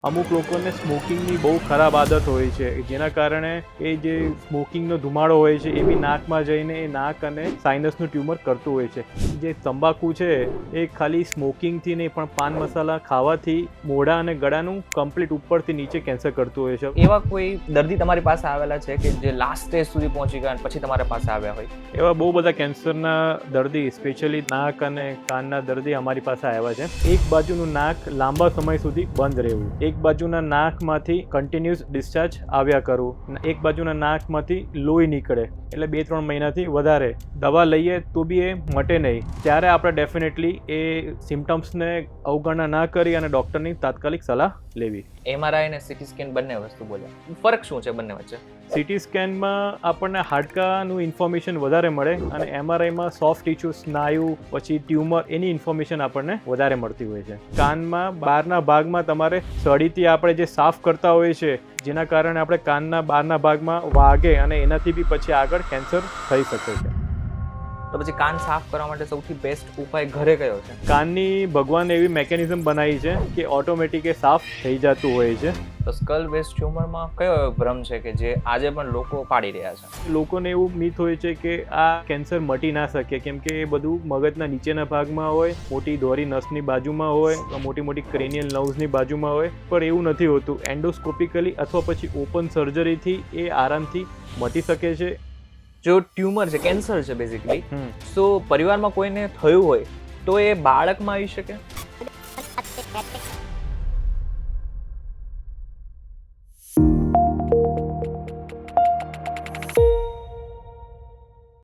અમુક લોકોને સ્મોકિંગની બહુ ખરાબ આદત હોય છે, જેના કારણે એ જે સ્મોકિંગનો ધુમાડો હોય છે એ બી નાકમાં જઈને એ નાક અને સાઇનસનું ટ્યુમર કરતું હોય છે. જે તંબાકુ છે એ ખાલી સ્મોકિંગથી નહીં પણ પાન મસાલા ખાવાથી મોઢા અને ગળાનું કમ્પ્લીટ ઉપરથી નીચે કેન્સર કરતું હોય છે. એવા કોઈ દર્દી તમારી પાસે આવેલા છે કે જે લાસ્ટ સ્ટેજ સુધી પહોંચી ગયા અને પછી તમારા પાસે આવ્યા હોય? એવા બહુ બધા કેન્સરના દર્દી, સ્પેશિયલી નાક અને કાનના દર્દી અમારી પાસે આવ્યા છે. એક બાજુનું નાક લાંબા સમય સુધી બંધ રહેવું, એક બાજુના નાકમાંથી કન્ટિન્યુઅસ ડિસ્ચાર્જ આવ્યા કરવું, એક બાજુના નાકમાંથી લોહી નીકળે એટલે 2-3 મહિનાથી વધારે દવા લઈએ તો બી એ મટે નહીં, ત્યારે આપણે ડેફિનેટલી એ સિમ્ટમ્સને અવગણના ના કરી અને ડૉક્ટરની તાત્કાલિક સલાહ લેવી. MRI અને CT સ્કેન બંને વસ્તુ બોલ્યા, ફરક શું છે બંને વચ્ચે? CT સ્કેનમાં આપણને હાડકાનું ઇન્ફોર્મેશન વધારે મળે અને MRIમાં સોફ્ટ ટિશ્યુ, સ્નાયુ, પછી ટ્યુમર એની ઇન્ફોર્મેશન આપણને વધારે મળતી હોય છે. કાનમાં બહારના ભાગમાં તમારે સળીથી આપણે જે સાફ કરતા હોઈએ છીએ, જેના કારણે આપણે કાનના બહારના ભાગમાં વાગે અને એનાથી બી પછી આગળ કેન્સર થઈ શકે છે. તો પછી કાન સાફ કરવા માટે સૌથી બેસ્ટ ઉપાય ઘરે કયો છે? કાનની ભગવાન એવી મેકેનિઝમ બનાવી છે કે ઓટોમેટિક એ સાફ થઈ જતું હોય છે. તો સ્કલ બેઝ ટ્યુમરમાં કયો એવો ભ્રમ છે કે જે આજે પણ લોકો પાડી રહ્યા છે? લોકોને એવું મિથ હોય છે કે આ કેન્સર મટી ના શકે, કેમ કે એ બધું મગજના નીચેના ભાગમાં હોય, મોટી દોરી નસની બાજુમાં હોય, મોટી મોટી ક્રેનિયલ નર્વ્સની બાજુમાં હોય, પણ એવું નથી હોતું. એન્ડોસ્કોપિકલી અથવા પછી ઓપન સર્જરીથી એ આરામથી મટી શકે છે. જો ટ્યુમર છે, કેન્સર છે બેઝિકલી, તો પરિવારમાં કોઈને થયું હોય તો એ બાળકમાં આવી શકે?